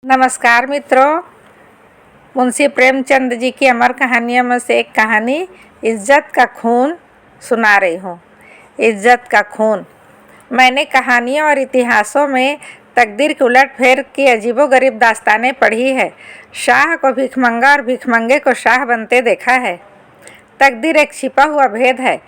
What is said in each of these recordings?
नमस्कार मित्रों, मुंशी प्रेमचंद जी की अमर कहानियों में से एक कहानी इज्जत का खून सुना रही हूँ। इज्जत का खून। मैंने कहानियों और इतिहासों में तकदीर की उलटफेर की अजीबोगरीब दास्तानें पढ़ी है। शाह को भिखमंगा और भिखमंगे को शाह बनते देखा है। तकदीर एक छिपा हुआ भेद है।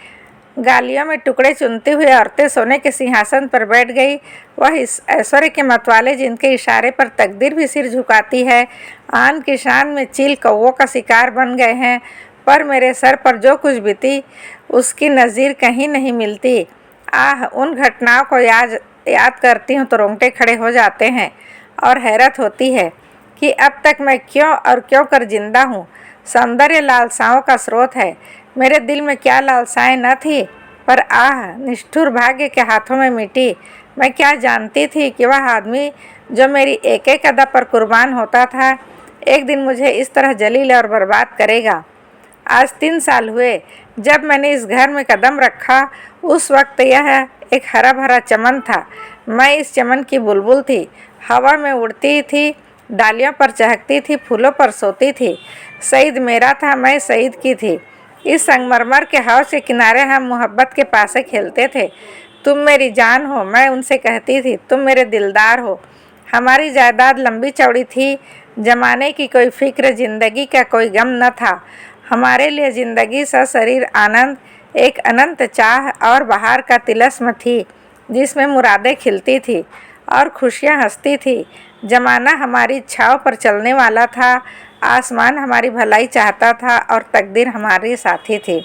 गालियों में टुकड़े चुनती हुई औरतें सोने के सिंहासन पर बैठ गई। वह इस ऐश्वर्य के मतवाले जिनके इशारे पर तकदीर भी सिर झुकाती है, आन की शान में चील कौवों का शिकार बन गए हैं। पर मेरे सर पर जो कुछ बीती उसकी नज़ीर कहीं नहीं मिलती। आह, उन घटनाओं को याद करती हूँ तो रोंगटे खड़े हो जाते हैं और हैरत होती है कि अब तक मैं क्यों और क्यों कर जिंदा हूँ। सौंदर्य लालसाओं का स्रोत है। मेरे दिल में क्या लालसाएं न थी, पर आह, निष्ठुर भाग्य के हाथों में मिटी। मैं क्या जानती थी कि वह आदमी जो मेरी एक एक अदा पर कुर्बान होता था, एक दिन मुझे इस तरह जलील और बर्बाद करेगा। आज 3 साल हुए जब मैंने इस घर में कदम रखा। उस वक्त यह एक हरा भरा चमन था। मैं इस चमन की बुलबुल थी। हवा में उड़ती थी, डालियों पर चहकती थी, फूलों पर सोती थी। सईद मेरा था, मैं सईद की थी। इस संगमरमर के हौज के किनारे हम मोहब्बत के पासे खेलते थे। तुम मेरी जान हो, मैं उनसे कहती थी, तुम मेरे दिलदार हो। हमारी जायदाद लंबी चौड़ी थी। जमाने की कोई फिक्र, जिंदगी का कोई गम न था। हमारे लिए जिंदगी सशरीर आनंद, एक अनंत चाह और बहार का तिलस्म थी, जिसमें मुरादें खिलती थी और खुशियाँ हंसती थी। जमाना हमारी इच्छाओं पर चलने वाला था, आसमान हमारी भलाई चाहता था और तकदीर हमारी साथी थी।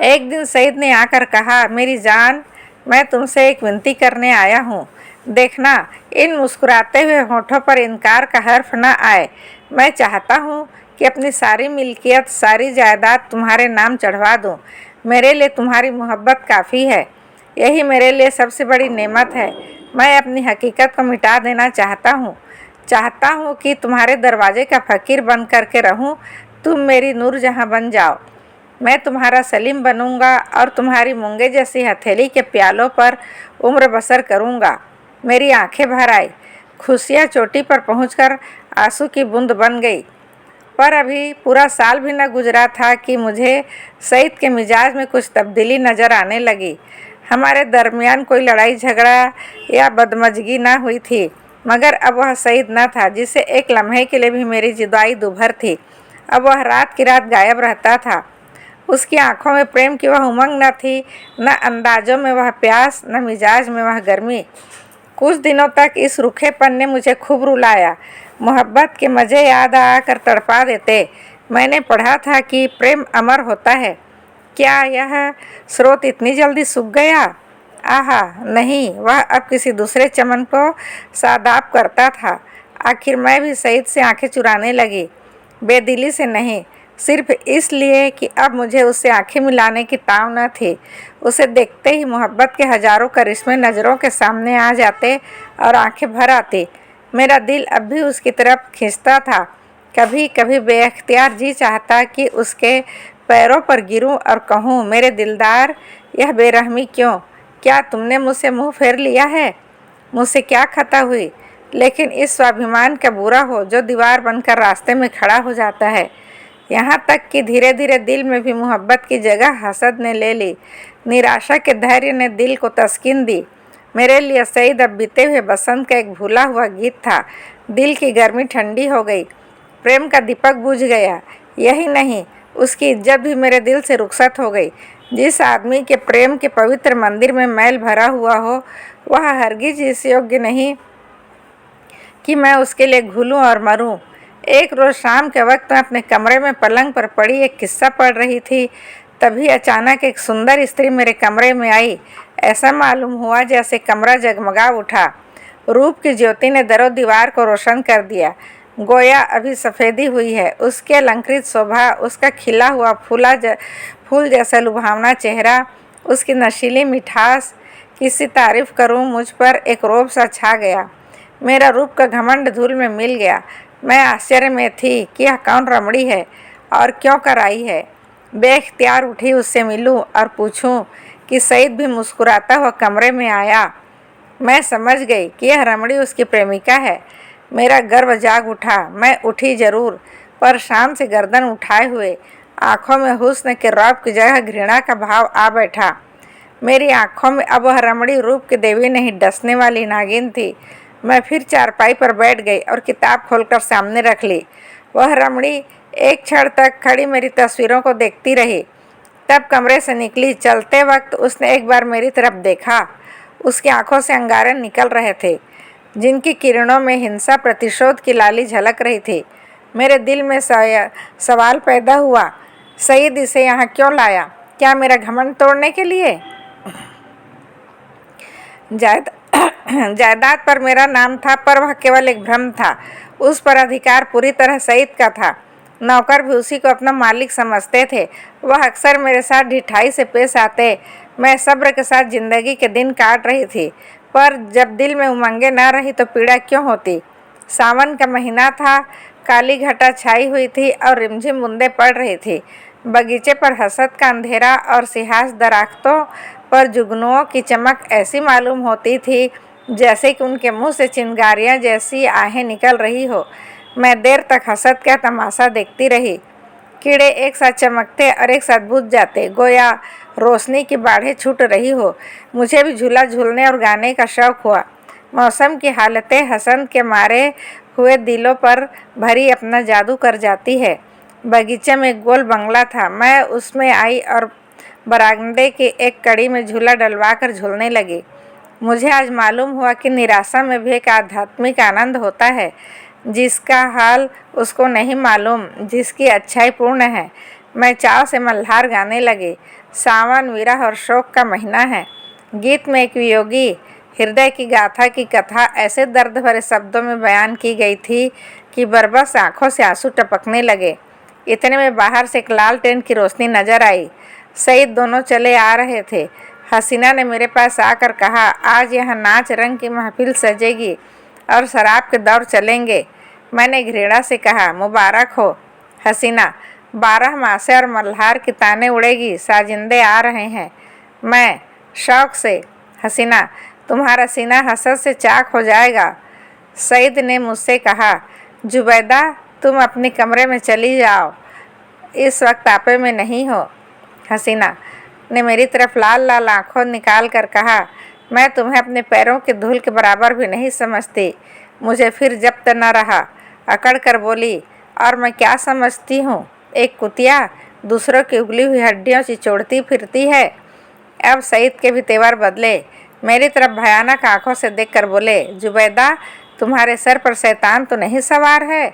एक दिन सईद ने आकर कहा, मेरी जान, मैं तुमसे एक विनती करने आया हूँ। देखना, इन मुस्कुराते हुए होठों पर इनकार का हर्फ न आए। मैं चाहता हूँ कि अपनी सारी मिल्कियत, सारी जायदाद तुम्हारे नाम चढ़वा दूँ। मेरे लिए तुम्हारी मोहब्बत काफ़ी है। यही मेरे लिए सबसे बड़ी नेमत है। मैं अपनी हकीकत को मिटा देना चाहता हूँ कि तुम्हारे दरवाजे का फ़कीर बन करके रहूँ। तुम मेरी नूरजहाँ बन जाओ। मैं तुम्हारा सलीम बनूंगा और तुम्हारी मूंगे जैसी हथेली के प्यालों पर उम्र बसर करूंगा। मेरी आंखें भर आई। खुशियाँ चोटी पर पहुंचकर आंसू की बूंद बन गई। पर अभी पूरा साल भी न गुजरा था कि मुझे सईद के मिजाज में कुछ तब्दीली नज़र आने लगी। हमारे दरमियान कोई लड़ाई झगड़ा या बदमजगी न हुई थी, मगर अब वह सईद न था जिससे एक लम्हे के लिए भी मेरी जुदाई दूभर थी। अब वह रात की रात गायब रहता था। उसकी आंखों में प्रेम की वह उमंग न थी, न अंदाजों में वह प्यास, न मिजाज में वह गर्मी। कुछ दिनों तक इस रूखेपन ने मुझे खूब रुलाया। मोहब्बत के मज़े याद आकर तड़पा देते। मैंने पढ़ा था कि प्रेम अमर होता है। क्या यह स्रोत इतनी जल्दी सूख गया? आहा, नहीं, वह अब किसी दूसरे चमन को शादाब करता था। आखिर मैं भी सईद से आंखें चुराने लगी। बेदिली से नहीं, सिर्फ इसलिए कि अब मुझे उससे आंखें मिलाने की ताव न थी। उसे देखते ही मोहब्बत के हजारों करिश्मे नज़रों के सामने आ जाते और आंखें भर आती। मेरा दिल अब भी उसकी तरफ खींचता था। कभी कभी बेअख्तियार जी चाहता कि उसके पैरों पर गिरूं और कहूं, मेरे दिलदार, यह बेरहमी क्यों? क्या तुमने मुझसे मुंह फेर लिया है? मुझसे क्या खता हुई? लेकिन इस स्वाभिमान का बुरा हो जो दीवार बनकर रास्ते में खड़ा हो जाता है। यहाँ तक कि धीरे धीरे दिल में भी मोहब्बत की जगह हसद ने ले ली। निराशा के धैर्य ने दिल को तस्कीन दी। मेरे लिए सईद अब बीते हुए बसंत का एक भूला हुआ गीत था। दिल की गर्मी ठंडी हो गई। प्रेम का दीपक बुझ गया। यही नहीं, उसकी इज्जत भी मेरे दिल से रुखसत हो गई। जिस आदमी के प्रेम के पवित्र मंदिर में मैल भरा हुआ हो, वह हरगिज इस योग्य नहीं कि मैं उसके लिए घुलूं और मरूं। एक रोज़ शाम के वक्त मैं अपने कमरे में पलंग पर पड़ी एक किस्सा पढ़ रही थी। तभी अचानक एक सुंदर स्त्री मेरे कमरे में आई। ऐसा मालूम हुआ जैसे कमरा जगमगा उठा। रूप की ज्योति ने दरो दीवार को रोशन कर दिया। गोया अभी सफ़ेदी हुई है। उसकी अलंकृत शोभा, उसका खिला हुआ फूल जैसा लुभावना चेहरा, उसकी नशीली मिठास, किसी तारीफ़ करूं मुझ पर एक रौब सा छा गया। मेरा रूप का घमंड धूल में मिल गया। मैं आश्चर्य में थी कि यह कौन रमणी है और क्यों कर आई है। बेख्तियार उठी उससे मिलूं और पूछूं कि सईद भी मुस्कुराता हुआ कमरे में आया। मैं समझ गई कि यह रमणी उसकी प्रेमिका है। मेरा गर्व जाग उठा। मैं उठी जरूर, पर शान से गर्दन उठाए हुए। आंखों में हुस्न के रौब की जगह घृणा का भाव आ बैठा। मेरी आंखों में अब वह रमणी रूप की देवी नहीं, डसने वाली नागिन थी। मैं फिर चारपाई पर बैठ गई और किताब खोलकर सामने रख ली। वह रमणी एक क्षण तक खड़ी मेरी तस्वीरों को देखती रही, तब कमरे से निकली। चलते वक्त उसने एक बार मेरी तरफ देखा। उसकी आंखों से अंगारे निकल रहे थे, जिनकी किरणों में हिंसा प्रतिशोध की लाली झलक रही थी। मेरे दिल में सवाल पैदा हुआ, सईद इसे यहाँ क्यों लाया? क्या मेरा घमंड तोड़ने के लिए? जायदाद पर मेरा नाम था, पर वह केवल एक भ्रम था। उस पर अधिकार पूरी तरह सईद का था। नौकर भी उसी को अपना मालिक समझते थे। वह अक्सर मेरे साथ ढिठाई से पेश आते। मैं सब्र के साथ जिंदगी के दिन काट रही थी, पर जब दिल में उमंगें न रही तो पीड़ा क्यों होती? सावन का महीना था, काली घटा छाई हुई थी और रिमझिम बूंदें पड़ रही थी। बगीचे पर हसद का अंधेरा और सिहास दरख्तों पर जुगनुओं की चमक ऐसी मालूम होती थी जैसे कि उनके मुंह से चिंगारियां जैसी आहें निकल रही हो। मैं देर तक हसद का तमाशा देखती रही। कीड़े एक साथ चमकते और एक साथ बुझ जाते, गोया रोशनी की बाढ़ें छूट रही हो। मुझे भी झूला झूलने और गाने का शौक हुआ। मौसम की हालतें हसन के मारे हुए दिलों पर भरी अपना जादू कर जाती है। बगीचे में एक गोल बंगला था। मैं उसमें आई और बरामदे की एक कड़ी में झूला डलवा कर झूलने लगी। मुझे आज मालूम हुआ कि निराशा में भी एक आध्यात्मिक आनंद होता है, जिसका हाल उसको नहीं मालूम, जिसकी अच्छाई पूर्ण है। मैं चाव से मल्हार गाने लगी। सावन विरह और शोक का महीना है। गीत में एक वियोगी हृदय की गाथा की कथा ऐसे दर्द भरे शब्दों में बयान की गई थी कि बरबस आंखों से आंसू टपकने लगे। इतने में बाहर से एक लाल टेंट की रोशनी नजर आई। सईद दोनों चले आ रहे थे। हसीना ने मेरे पास आकर कहा, आज यहाँ नाच रंग की महफिल सजेगी और शराब के दौर चलेंगे। मैंने घृणा से कहा, मुबारक हो हसीना, 12 मासे और मल्हार की ताने उड़ेगी, साजिंदे आ रहे हैं। मैं शौक से, हसीना, तुम्हारा सीना हसद से चाक हो जाएगा। सईद ने मुझसे कहा, जुबैदा तुम अपने कमरे में चली जाओ, इस वक्त आपे में नहीं हो। हसीना ने मेरी तरफ लाल लाल आंखों निकाल कर कहा, मैं तुम्हें अपने पैरों की धूल के बराबर भी नहीं समझती। मुझे फिर जब्त न रहा, अकड़ कर बोली, और मैं क्या समझती हूँ? एक कुतिया दूसरों की उगली हुई हड्डियों चिचोड़ती फिरती है। अब सईद के भी तेवर बदले। मेरी तरफ भयानक आंखों से देखकर बोले, जुबैदा तुम्हारे सर पर शैतान तो नहीं सवार है?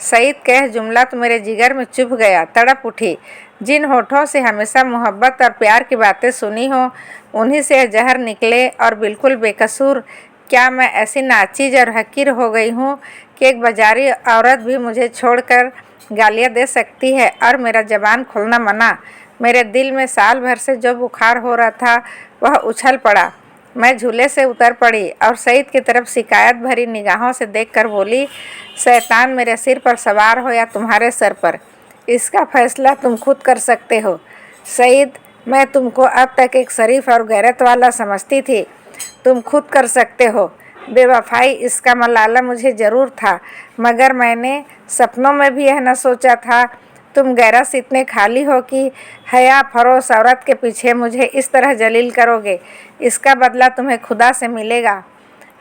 सईद कह जुमला तो मेरे जिगर में चुभ गया। तड़प उठी। जिन होठों से हमेशा मोहब्बत और प्यार की बातें सुनी हो, उन्हीं से जहर निकले और बिल्कुल बेकसूर। क्या मैं ऐसी नाचीज और हकीर हो गई हूँ कि एक बाजारी औरत भी मुझे छोड़कर गालियाँ दे सकती है और मेरा जबान खुलना मना? मेरे दिल में साल भर से जो बुखार हो रहा था वह उछल पड़ा। मैं झूले से उतर पड़ी और सईद की तरफ शिकायत भरी निगाहों से देखकर बोली, शैतान मेरे सिर पर सवार हो या तुम्हारे सर पर, इसका फैसला तुम खुद कर सकते हो। सईद, मैं तुमको अब तक एक शरीफ और गैरत वाला समझती थी। तुम खुद कर सकते हो। बेवफाई, इसका मलाला मुझे ज़रूर था, मगर मैंने सपनों में भी यह न सोचा था तुम गैरत से इतने खाली हो कि हया फरोश औरत के पीछे मुझे इस तरह जलील करोगे। इसका बदला तुम्हें खुदा से मिलेगा।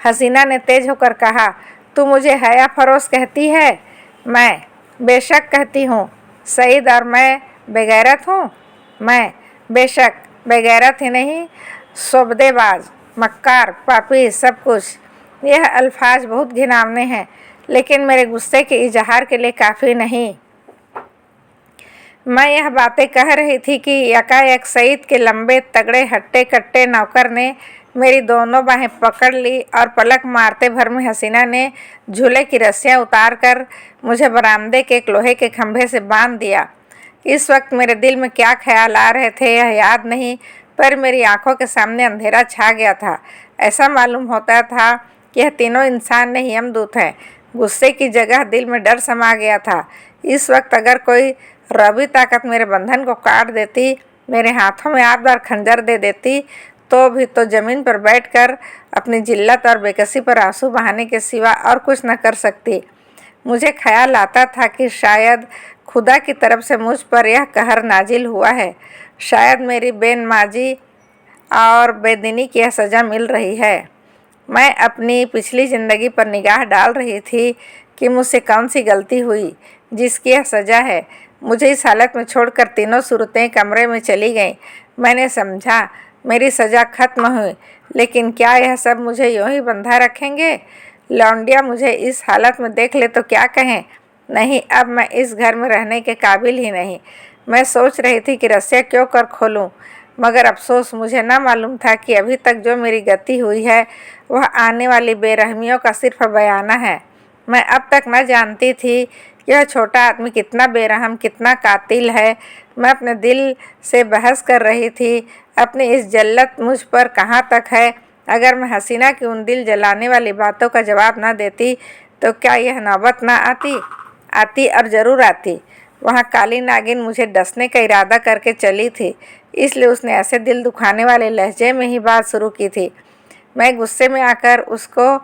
हसीना ने तेज होकर कहा, तू मुझे हया फरोश कहती है? मैं बेशक कहती हूँ। सईद, और मैं बेगैरत हूँ? मैं बेशक बेगैरत ही नहीं, सोबदेबाज, मक्कार, पापी, सब कुछ। यह अल्फाज बहुत घिनौने हैं, लेकिन मेरे गुस्से के इजहार के लिए काफ़ी नहीं। मैं यह बातें कह रही थी कि यकायक सईद के लंबे तगड़े हट्टे कट्टे नौकर ने मेरी दोनों बाहें पकड़ ली और पलक मारते भर में हसीना ने झूले की रस्सियां उतार कर मुझे बरामदे के एक लोहे के खंभे से बांध दिया। इस वक्त मेरे दिल में क्या ख्याल आ रहे थे यह याद नहीं, पर मेरी आंखों के सामने अंधेरा छा गया था। ऐसा मालूम होता था कि यह तीनों इंसान नहीं यमदूत हैं। गुस्से की जगह दिल में डर समा गया था। इस वक्त अगर कोई रबी ताकत मेरे बंधन को काट देती, मेरे हाथों में आबदार खंजर दे देती, तो भी तो ज़मीन पर बैठकर अपनी जिल्लत और बेकसी पर आंसू बहाने के सिवा और कुछ न कर सकती। मुझे ख्याल आता था कि शायद खुदा की तरफ से मुझ पर यह कहर नाजिल हुआ है। शायद मेरी बेनमाजी और बेदीनी की यह सज़ा मिल रही है। मैं अपनी पिछली ज़िंदगी पर निगाह डाल रही थी कि मुझसे कौन सी गलती हुई जिसकी यह सज़ा है। मुझे इस हालत में छोड़कर तीनों सूरतें कमरे में चली गईं। मैंने समझा मेरी सज़ा खत्म हुई, लेकिन क्या यह सब मुझे यूं ही बंधा रखेंगे? लौंडिया मुझे इस हालत में देख ले तो क्या कहें? नहीं, अब मैं इस घर में रहने के काबिल ही नहीं। मैं सोच रही थी कि रस्सियाँ क्यों कर खोलूं, मगर अफसोस मुझे न मालूम था कि अभी तक जो मेरी गति हुई है वह आने वाली बेरहमियों का सिर्फ बयाना है। मैं अब तक न जानती थी कि यह छोटा आदमी कितना बेरहम, कितना कातिल है। मैं अपने दिल से बहस कर रही थी, अपनी इस जल्लत मुझ पर कहाँ तक है। अगर मैं हसीना की उन दिल जलाने वाली बातों का जवाब न देती तो क्या यह नौबत न आती और ज़रूर आती। वहाँ काली नागिन मुझे डसने का इरादा करके चली थी, इसलिए उसने ऐसे दिल दुखाने वाले लहजे में ही बात शुरू की थी। मैं गुस्से में आकर उसको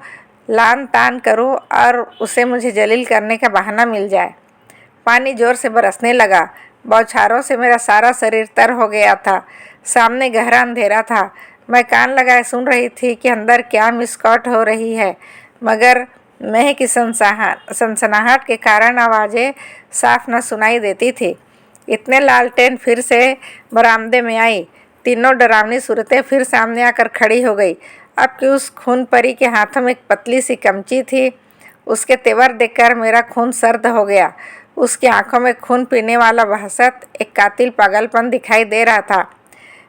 लान तान करूं और उसे मुझे जलील करने का बहाना मिल जाए। पानी जोर से बरसने लगा। बौछारों से मेरा सारा शरीर तर हो गया था। सामने गहरा अंधेरा था। मैं कान लगाए सुन रही थी कि अंदर क्या मिसकॉट हो रही है, मगर मेह की सनसनाहट के कारण आवाज़ें साफ न सुनाई देती थी। इतने लालटेन फिर से बरामदे में आई। तीनों डरावनी सूरतें फिर सामने आकर खड़ी हो गई। अब कि उस खून परी के हाथों में एक पतली सी कमची थी। उसके तेवर देखकर मेरा खून सर्द हो गया। उसकी आंखों में खून पीने वाला वहशत, एक कातिल पागलपन दिखाई दे रहा था।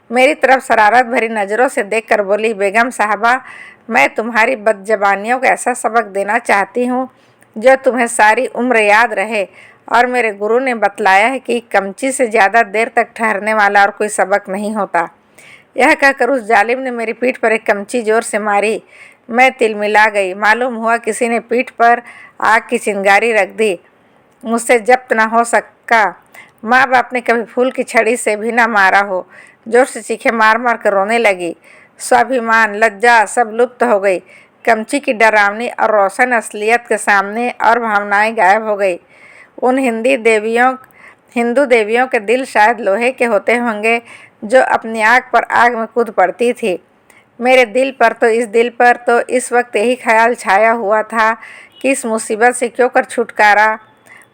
मेरी तरफ शरारत भरी नज़रों से देखकर बोली, बेगम साहबा, मैं तुम्हारी बदजबानियों को ऐसा सबक देना चाहती हूँ जो तुम्हें सारी उम्र याद रहे। और मेरे गुरु ने बतलाया है कि कमची से ज़्यादा देर तक ठहरने वाला और कोई सबक नहीं होता। यह कहकर उस जालिम ने मेरी पीठ पर एक कमची जोर से मारी। मैं तिलमिला गई। मालूम हुआ किसी ने पीठ पर आग की चिंगारी रख दी। मुझसे जब्त न हो सका। माँ बाप ने कभी फूल की छड़ी से भी न मारा हो। जोर से चीखे मार मार कर रोने लगी। स्वाभिमान, लज्जा सब लुप्त हो गई। कमची की डरावनी और रोशन असलियत के सामने और भावनाएं गायब हो गई। उन हिंदू देवियों के दिल शायद लोहे के होते होंगे जो अपनी आग पर आग में कूद पड़ती थी। मेरे दिल पर तो इस वक्त यही ख्याल छाया हुआ था कि इस मुसीबत से क्यों कर छुटकारा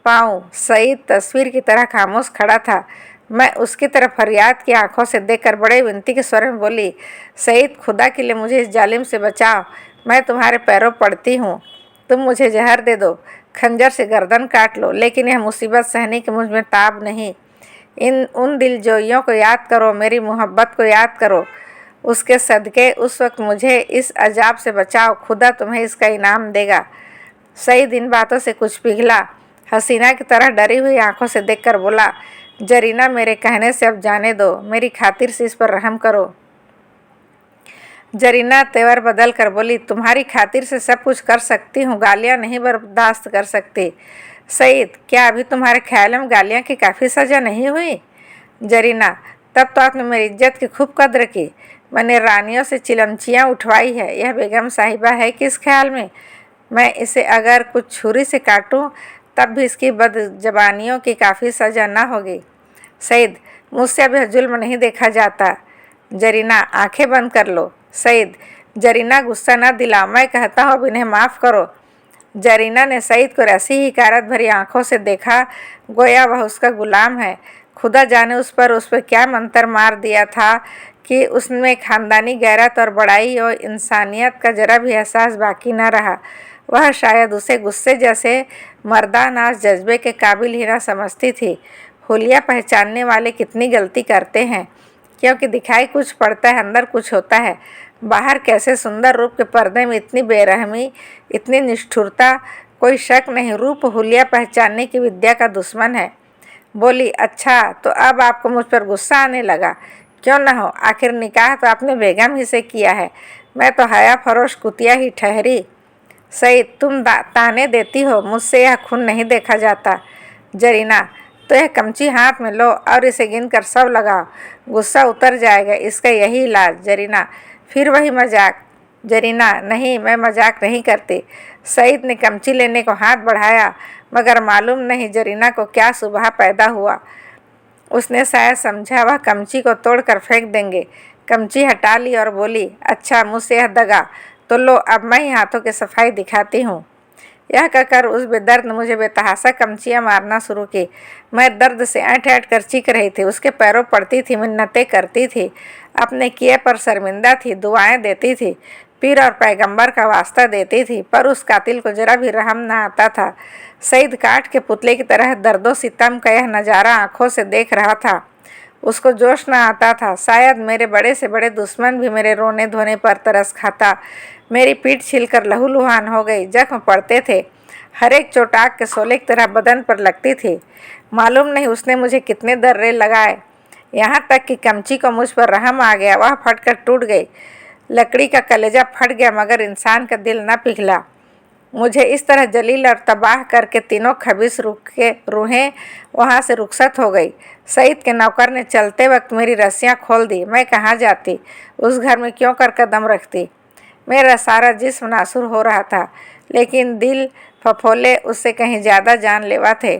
पाऊँ। सईद तस्वीर की तरह खामोश खड़ा था। मैं उसकी तरफ फरियाद की आंखों से देखकर बड़े विनती के स्वर में बोली, सईद, खुदा के लिए मुझे इस जालिम से बचाओ। मैं तुम्हारे पैरों पड़ती हूँ। तुम मुझे जहर दे दो, खंजर से गर्दन काट लो, लेकिन यह मुसीबत सहने की मुझ में ताब नहीं। उन दिलजोइयों को याद करो, मेरी मोहब्बत को याद करो। उसके सदके उस वक्त मुझे इस अजाब से बचाओ। खुदा तुम्हें इसका इनाम देगा। सईद इन बातों से कुछ पिघला। हसीना की तरह डरी हुई आंखों से देखकर बोला, जरीना, मेरे कहने से अब जाने दो। मेरी खातिर से इस पर रहम करो। जरीना तेवर बदल कर बोली, तुम्हारी खातिर से सब कुछ कर सकती हूँ, गालियाँ नहीं बर्दाश्त कर सकती। सईद, क्या अभी तुम्हारे ख्याल में गालियाँ की काफ़ी सज़ा नहीं हुई? जरीना, तब तो आपने मेरी इज्जत की खूब कद्र की। मैंने रानियों से चिलमचियाँ उठवाई है। यह बेगम साहिबा है किस ख्याल में? मैं इसे अगर कुछ छुरी से काटूँ तब भी इसकी बदजबानियों की काफ़ी सज़ा न होगी। सईद, मुझसे अब यह जुल्म नहीं देखा जाता। जरीना, आंखें बंद कर लो। सईद, जरीना, गुस्सा न दिलाओ, मैं कहता हूँ अब इन्हें माफ़ करो। जरीना ने सईद को ऐसी ही हकारत भरी आंखों से देखा गोया वह उसका गुलाम है। खुदा जाने उस पर क्या मंतर मार दिया था कि उसमें खानदानी गैरत और बड़ाई और इंसानियत का जरा भी एहसास बाकी न रहा। वह शायद उसे गुस्से जैसे मर्दानाश जज्बे के काबिल ही न समझती थी। हुलिया पहचानने वाले कितनी गलती करते हैं, क्योंकि दिखाई कुछ पड़ता है, अंदर कुछ होता है। बाहर कैसे सुंदर रूप के पर्दे में इतनी बेरहमी, इतनी निष्ठुरता। कोई शक नहीं, रूप हुलिया पहचानने की विद्या का दुश्मन है। बोली, अच्छा, तो अब आपको मुझ पर गुस्सा आने लगा? क्यों न हो, आखिर निकाह तो आपने बेगम ही से किया है। मैं तो हया फरोश कुतिया ही ठहरी। सईद, तुम ताने देती हो, मुझसे यह खून नहीं देखा जाता। जरीना, तो यह कमची हाथ में लो और इसे गिनकर सब लगाओ, गुस्सा उतर जाएगा, इसका यही इलाज। जरीना, फिर वही मजाक। जरीना, नहीं, मैं मजाक नहीं करती। सईद ने कमची लेने को हाथ बढ़ाया, मगर मालूम नहीं जरीना को क्या सुबह पैदा हुआ। उसने शायद समझा वह कमची को तोड़कर फेंक देंगे। कमची हटा ली और बोली, अच्छा, मुझसे यह दगा तो लो, अब मैं ही हाथों की सफाई दिखाती हूँ। यह कहकर उस बेदर्द ने मुझे बेतहासा कमचियाँ मारना शुरू की। मैं दर्द से ऐंठ ऐंठ कर चीख रही थी। उसके पैरों पड़ती थी, मिन्नतें करती थी, अपने किए पर शर्मिंदा थी, दुआएं देती थी, पीर और पैगंबर का वास्ता देती थी, पर उस कातिल को जरा भी रहम न आता था। सईद काठ के पुतले की तरह दर्दो सितम का यह नज़ारा आंखों से देख रहा था। उसको जोश न आता था। शायद मेरे बड़े से बड़े दुश्मन भी मेरे रोने धोने पर तरस खाता। मेरी पीठ छिलकर लहूलुहान हो गई, जख्म पड़ते थे, हर एक चोट आग के शोले की तरह बदन पर लगती थी। मालूम नहीं उसने मुझे कितने दर्रे लगाए, यहाँ तक कि कमची को मुझ पर रहम आ गया। वह फटकर टूट गई। लकड़ी का कलेजा फट गया, मगर इंसान का दिल न पिघला। मुझे इस तरह जलील और तबाह करके तीनों खबीस रूहें वहाँ से रुखसत हो गई। सईद के नौकर ने चलते वक्त मेरी रस्सियाँ खोल दी। मैं कहाँ जाती, उस घर में क्यों कर कदम रखती। मेरा सारा जिस्म नासूर हो रहा था, लेकिन दिल फफोले उससे कहीं ज़्यादा जानलेवा थे।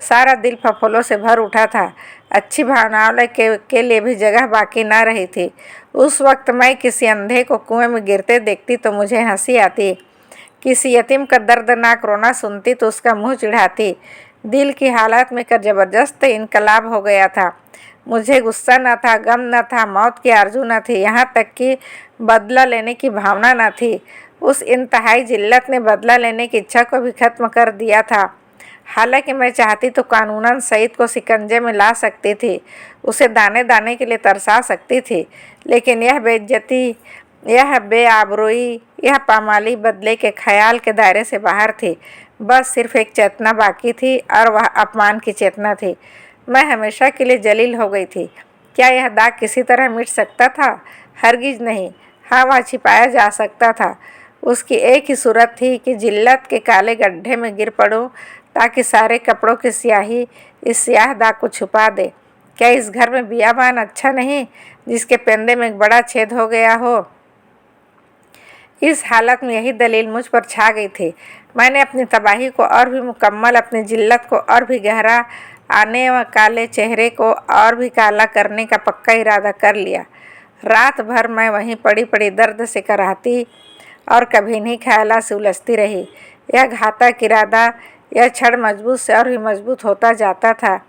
सारा दिल फफोलों से भर उठा था। अच्छी भावनाओं के लिए भी जगह बाकी ना रही थी। उस वक्त मैं किसी अंधे को कुएं में गिरते देखती तो मुझे हंसी आती, किसी यतीम का दर्दनाक रोना सुनती तो उसका मुंह चिढ़ाती। दिल की हालत में कर जबरदस्त इनकलाब हो गया था। मुझे गुस्सा न था, गम न था, मौत की आरजू न थी, यहाँ तक कि बदला लेने की भावना न थी। उस इंतहाई जिल्लत ने बदला लेने की इच्छा को भी खत्म कर दिया था। हालांकि मैं चाहती तो कानूनन सईद को शिकंजे में ला सकती थी, उसे दाने दाने के लिए तरसा सकती थी, लेकिन यह बेइज्जती, यह बेआबरूई, यह पामाली बदले के ख्याल के दायरे से बाहर थी। बस सिर्फ एक चेतना बाकी थी, और वह अपमान की चेतना थी। मैं हमेशा के लिए जलील हो गई थी। क्या यह दाग किसी तरह मिट सकता था? हरगिज नहीं। हाँ, वह छिपाया जा सकता था। उसकी एक ही सूरत थी कि जिल्लत के काले गड्ढे में गिर पड़ूं, ताकि सारे कपड़ों की स्याही इस स्याह दाग को छुपा दे। क्या इस घर में बियाबान अच्छा नहीं, जिसके पेंदे में एक बड़ा छेद हो गया हो? इस हालत में यही दलील मुझ पर छा गई थी। मैंने अपनी तबाही को और भी मुकम्मल, अपनी जिल्लत को और भी गहरा, आने व काले चेहरे को और भी काला करने का पक्का इरादा कर लिया। रात भर मैं वहीं पड़ी पड़ी दर्द से कराहती और कभी इन्हीं ख्यालात से उलझती रही। यह घातक इरादा, यह क्षण मजबूत से और भी मजबूत होता जाता था।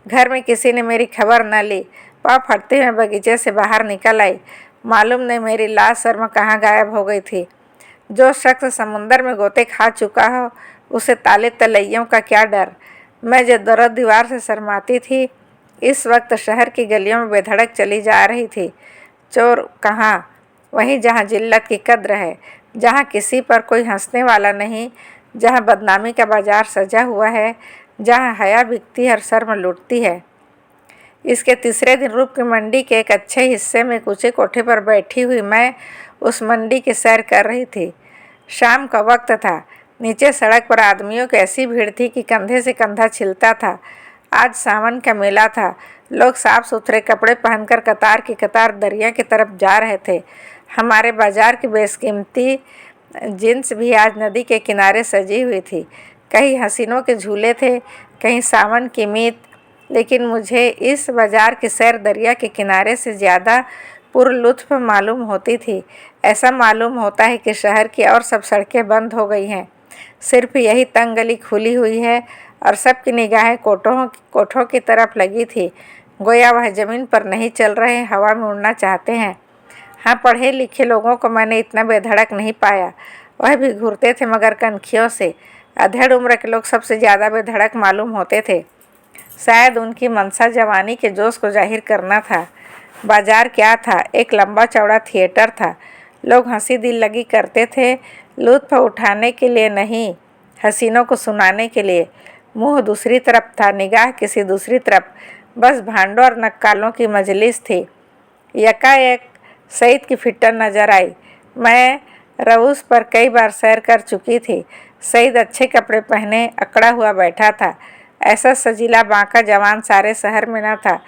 घर में किसी ने मेरी खबर न ली। पाँव फटते हुए बगीचे से बाहर निकल आई। मालूम नहीं मेरी लाश शर्म कहाँ गायब हो गई थी। जो शख्स समुंदर में गोते खा चुका हो, उसे ताले तलैयों का क्या डर। मैं जो दरो दीवार से शर्माती थी, इस वक्त शहर की गलियों में बेधड़क चली जा रही थी। चोर कहाँ? वहीं जहाँ जिल्लत की कद्र है, जहाँ किसी पर कोई हंसने वाला नहीं, जहाँ बदनामी का बाजार सजा हुआ है, जहाँ हया बिकती है और शर्म लूटती है। इसके तीसरे दिन रूप की मंडी के एक अच्छे हिस्से में एक ऊंचे कोठे पर बैठी हुई मैं उस मंडी की सैर कर रही थी। शाम का वक्त था। नीचे सड़क पर आदमियों की ऐसी भीड़ थी कि कंधे से कंधा छिलता था। आज सावन का मेला था। लोग साफ सुथरे कपड़े पहनकर कतार की कतार दरिया की तरफ जा रहे थे। हमारे बाजार की बेशकीमती जिन्स भी आज नदी के किनारे सजी हुई थी। कहीं हसीनों के झूले थे, कहीं सावन की मीत, लेकिन मुझे इस बाजार की सैर दरिया के किनारे से ज़्यादा पुरलुत्फ मालूम होती थी। ऐसा मालूम होता है कि शहर की और सब सड़कें बंद हो गई हैं, सिर्फ यही तंग गली खुली हुई है और सबकी निगाहें कोठों की तरफ लगी थी। गोया वह ज़मीन पर नहीं चल रहे, हवा में उड़ना चाहते हैं। हाँ, पढ़े लिखे लोगों को मैंने इतना बेधड़क नहीं पाया। वह भी घूरते थे, मगर कनखियों से। अधेड़ उम्र के लोग सबसे ज़्यादा बेधड़क मालूम होते थे। शायद उनकी मनसा जवानी के जोश को जाहिर करना था। बाजार क्या था? एक लंबा चौड़ा थिएटर था। लोग हंसी दिल लगी करते थे, लुत्फ उठाने के लिए नहीं, हसीनों को सुनाने के लिए। मुंह दूसरी तरफ था, निगाह किसी दूसरी तरफ। बस भांडों और नक्कालों की मजलिस थी। यकाएक सईद की फिट्टर नजर आई। मैं रऊस पर कई बार सैर कर चुकी थी। सईद अच्छे कपड़े पहने अकड़ा हुआ बैठा था। ऐसा सजीला बांका जवान सारे शहर में न था।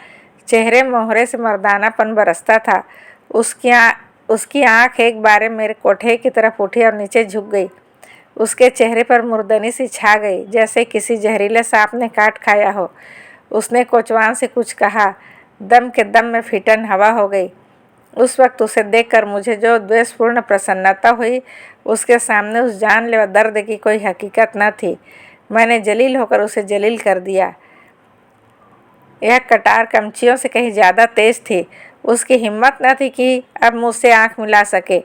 चेहरे मोहरे से मर्दानापन बरसता था। उसकी आंख एक बारे मेरे कोठे की तरफ उठी और नीचे झुक गई। उसके चेहरे पर मुर्दनी सी छा गई, जैसे किसी जहरीले सांप ने काट खाया हो। उसने कोचवान से कुछ कहा। दम के दम में फिटन हवा हो गई। उस वक्त उसे देखकर मुझे जो द्वेषपूर्ण प्रसन्नता हुई, उसके सामने उस जानलेवा दर्द की कोई हकीकत न थी। मैंने जलील होकर उसे जलील कर दिया। यह कटार कमचियों से कहीं ज़्यादा तेज थी। उसकी हिम्मत न थी कि अब मुझसे आंख मिला सके।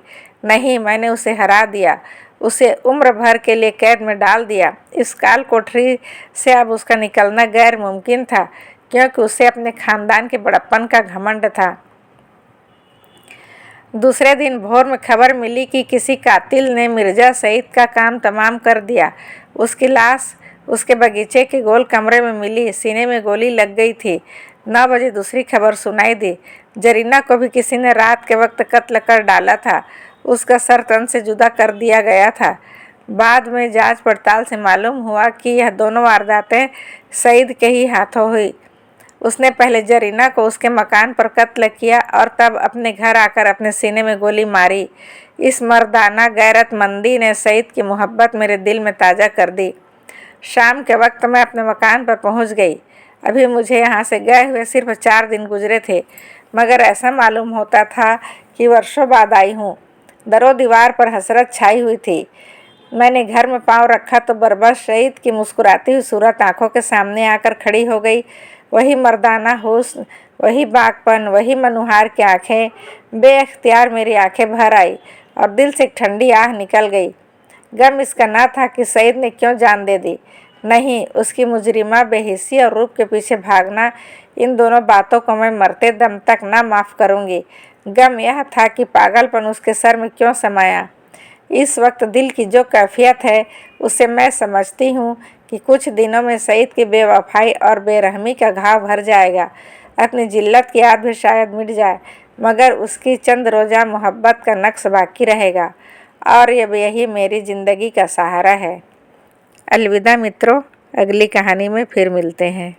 नहीं, मैंने उसे हरा दिया, उसे उम्र भर के लिए कैद में डाल दिया। इस काल कोठरी से अब उसका निकलना गैर मुमकिन था, क्योंकि उसे अपने खानदान के बड़प्पन का घमंड था। दूसरे दिन भोर में खबर मिली कि किसी कातिल ने मिर्जा सईद का काम तमाम कर दिया। उसकी लाश उसके बगीचे के गोल कमरे में मिली। सीने में गोली लग गई थी। 9 बजे दूसरी खबर सुनाई दी। जरीना को भी किसी ने रात के वक्त कत्ल कर डाला था। उसका सर तन से जुदा कर दिया गया था। बाद में जांच पड़ताल से मालूम हुआ कि यह दोनों वारदातें सईद के ही हाथों हुई। उसने पहले जरीना को उसके मकान पर कत्ल किया और तब अपने घर आकर अपने सीने में गोली मारी। इस मर्दाना गैरतमंदी ने सईद की मोहब्बत मेरे दिल में ताज़ा कर दी। शाम के वक्त मैं अपने मकान पर पहुंच गई। अभी मुझे यहाँ से गए हुए सिर्फ 4 दिन गुजरे थे, मगर ऐसा मालूम होता था कि वर्षों बाद आई हूँ। दरो दीवार पर हसरत छाई हुई थी। मैंने घर में पाँव रखा तो बरबस सईद की मुस्कुराती हुई सूरत आंखों के सामने आकर खड़ी हो गई। वही मर्दाना हुस्न, वही बागपन, वही मनुहार की आंखें। बेअख्तियार मेरी आंखें भर आई और दिल से एक ठंडी आह निकल गई। गम इसका न था कि सईद ने क्यों जान दे दी। नहीं, उसकी मुजरिमा बेहिस्सी और रूप के पीछे भागना, इन दोनों बातों को मैं मरते दम तक ना माफ़ करूँगी। गम यह था कि पागलपन उसके सर में क्यों समाया। इस वक्त दिल की जो कैफियत है, उससे मैं समझती हूँ कि कुछ दिनों में सईद की बेवफाई और बेरहमी का घाव भर जाएगा। अपनी जिल्लत की याद भी शायद मिट जाए, मगर उसकी चंद रोज़ा मोहब्बत का नक्श बाकी रहेगा, और अब यही मेरी ज़िंदगी का सहारा है। अलविदा मित्रों, अगली कहानी में फिर मिलते हैं।